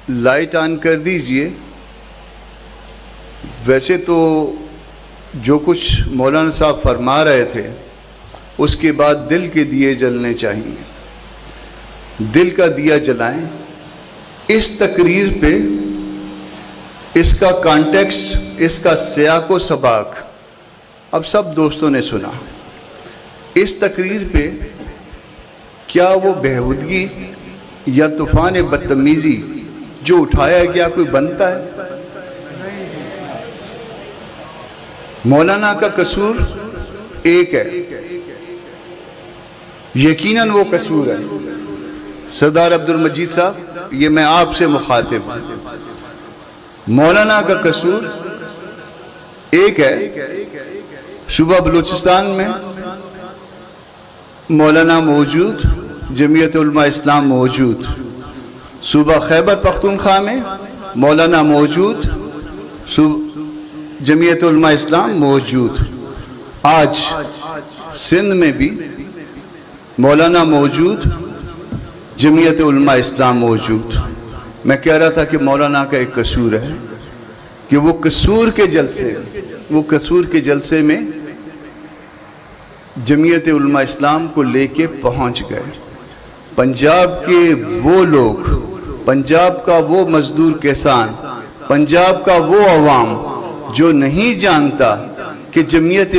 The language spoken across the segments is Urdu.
لائٹ آن کر دیجئے. ویسے تو جو کچھ مولانا صاحب فرما رہے تھے اس کے بعد دل کے دیے جلنے چاہیے. دل کا دیا جلائیں. اس تقریر پہ اس کا کانٹیکسٹ، اس کا سیاق و سباق اب سب دوستوں نے سنا. اس تقریر پہ کیا وہ بےہودگی یا طوفان بدتمیزی جو اٹھایا گیا کوئی بنتا ہے؟ مولانا کا قصور ایک ہے، یقیناً وہ قصور ہے. سردار عبدالمجید صاحب، یہ میں آپ سے مخاطب ہوں. مولانا کا قصور ایک ہے. صوبہ بلوچستان میں مولانا موجود، جمعیت علماء اسلام موجود. صوبہ خیبر پختونخوا میں مولانا موجود، جمعیت علماء اسلام موجود. آج سندھ میں بھی مولانا موجود، جمعیت علماء اسلام موجود. میں کہہ رہا تھا کہ مولانا کا ایک قصور ہے کہ وہ قصور کے جلسے میں جمعیت علماء اسلام کو لے کے پہنچ گئے. پنجاب کے وہ لوگ، پنجاب کا وہ مزدور کسان، پنجاب کا وہ عوام جو نہیں جانتا کہ جمعیت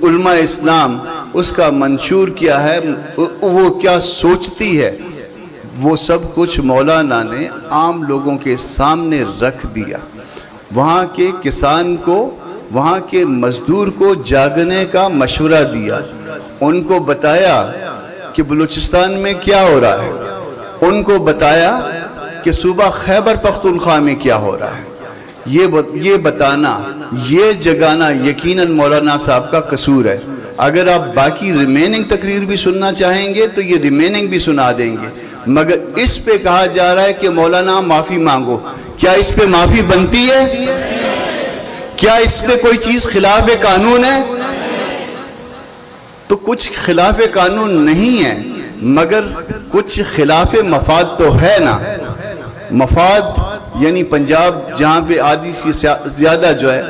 علماء اسلام اس کا منشور کیا ہے، وہ کیا سوچتی ہے، وہ سب کچھ مولانا نے عام لوگوں کے سامنے رکھ دیا. وہاں کے کسان کو، وہاں کے مزدور کو جاگنے کا مشورہ دیا. ان کو بتایا کہ بلوچستان میں کیا ہو رہا ہے، ان کو بتایا کہ صوبہ خیبر پختونخوا میں کیا ہو رہا ہے. یہ بتانا، یہ جگانا یقیناً مولانا صاحب کا قصور ہے. اگر آپ باقی ریمیننگ تقریر بھی سننا چاہیں گے تو یہ ریمیننگ بھی سنا دیں گے، مگر اس پہ کہا جا رہا ہے کہ مولانا معافی مانگو. کیا اس پہ معافی بنتی ہے؟ کیا اس پہ کوئی چیز خلاف قانون ہے؟ تو کچھ خلاف قانون نہیں ہے، مگر کچھ خلاف مفاد تو ہے نا. مفاد یعنی پنجاب جہاں پہ آدھی سے زیادہ جو ہے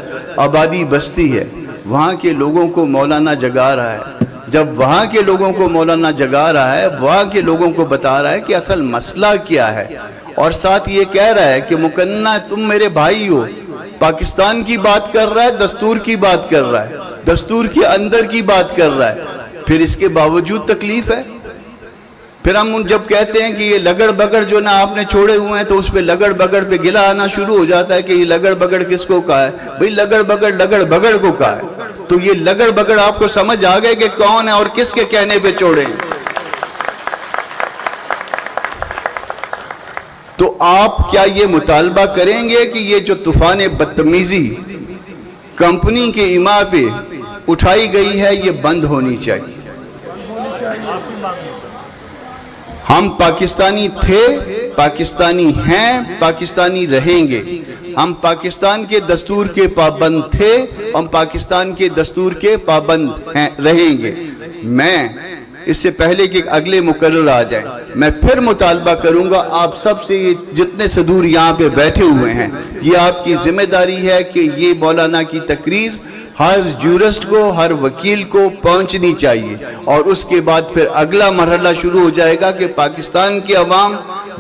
آبادی بستی ہے، وہاں کے لوگوں کو مولانا جگا رہا ہے. جب وہاں کے لوگوں کو مولانا جگا رہا ہے، وہاں کے لوگوں کو بتا رہا ہے کہ اصل مسئلہ کیا ہے، اور ساتھ یہ کہہ رہا ہے کہ مکنہ تم میرے بھائی ہو. پاکستان کی بات کر رہا ہے، دستور کی بات کر رہا ہے، دستور کے اندر کی بات کر رہا ہے، پھر اس کے باوجود تکلیف ہے. پھر ہم جب کہتے ہیں کہ یہ لگڑ بگڑ جو نا آپ نے چھوڑے ہوئے ہیں، تو اس پہ لگڑ بگڑ پہ گلہ آنا شروع ہو جاتا ہے کہ یہ لگڑ بگڑ کس کو کہا ہے. بھئی لگڑ بگڑ کو کہا ہے. تو یہ لگڑ بگڑ آپ کو سمجھ آ گئے کہ کون ہے اور کس کے کہنے پہ چھوڑے ہیں. تو آپ کیا یہ مطالبہ کریں گے کہ یہ جو طوفان بدتمیزی کمپنی کے ایما پہ اٹھائی گئی ہے یہ بند ہونی چاہیے؟ ہم پاکستانی تھے، پاکستانی ہیں، پاکستانی رہیں گے. ہم پاکستان کے دستور کے پابند تھے، ہم پاکستان کے دستور کے پابند رہیں گے. میں اس سے پہلے کہ اگلے مقرر آ جائیں، میں پھر مطالبہ کروں گا آپ سب سے، یہ جتنے صدور یہاں پہ بیٹھے ہوئے ہیں، یہ آپ کی ذمہ داری ہے کہ یہ مولانا کی تقریر ہر جورسٹ کو، ہر وکیل کو پہنچنی چاہیے. اور اس کے بعد پھر اگلا مرحلہ شروع ہو جائے گا کہ پاکستان کے عوام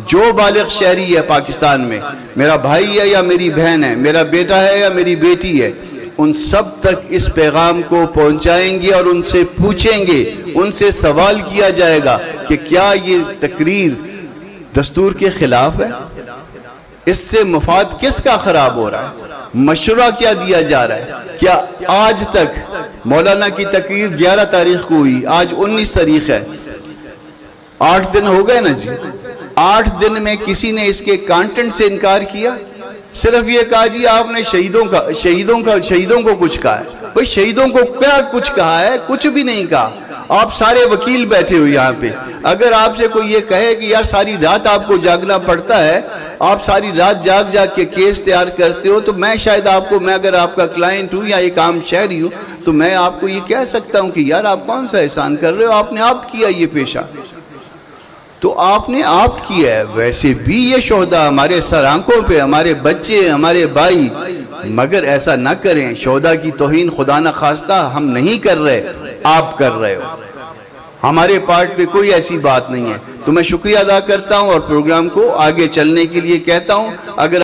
جو بالغ شہری ہے پاکستان میں، میرا بھائی ہے یا میری بہن ہے، میرا بیٹا ہے یا میری بیٹی ہے، ان سب تک اس پیغام کو پہنچائیں گے اور ان سے پوچھیں گے، ان سے سوال کیا جائے گا کہ کیا یہ تقریر دستور کے خلاف ہے؟ اس سے مفاد کس کا خراب ہو رہا ہے؟ مشورہ کیا دیا جا رہا ہے؟ کیا آج تک مولانا کی تقریر 11 تاریخ کو ہوئی، آج 19 تاریخ ہے، 8 دن ہو گئے نا جی. 8 دن میں کسی نے اس کے کانٹینٹ سے انکار کیا؟ صرف یہ کہا جی آپ نے شہیدوں کو کچھ کہا ہے. بھئی شہیدوں کو کیا کچھ کہا ہے؟ کچھ بھی نہیں کہا. آپ سارے وکیل بیٹھے ہوئے یہاں پہ، اگر آپ سے کوئی یہ کہے کہ یار ساری رات آپ کو جاگنا پڑتا ہے، آپ ساری رات جاگ کے کیس تیار کرتے ہو، تو میں شاید آپ کو، میں اگر آپ کا کلائنٹ ہوں یا ایک عام شہری ہوں، تو میں آپ کو یہ کہہ سکتا ہوں کہ یار آپ کون سا احسان کر رہے ہو، آپ نے آپ کیا یہ پیشہ. تو آپ نے آپ کیا ہے، ویسے بھی یہ شہداء ہمارے سر آنکھوں پہ، ہمارے بچے، ہمارے بھائی، مگر ایسا نہ کریں، شہداء کی توہین خدا نہ خواستہ ہم نہیں کر رہے، آپ کر رہے ہو، ہمارے پارٹ پہ کوئی ایسی بات نہیں ہے۔ تو میں شکریہ ادا کرتا ہوں اور پروگرام کو آگے چلنے کے لیے کہتا ہوں۔ اگر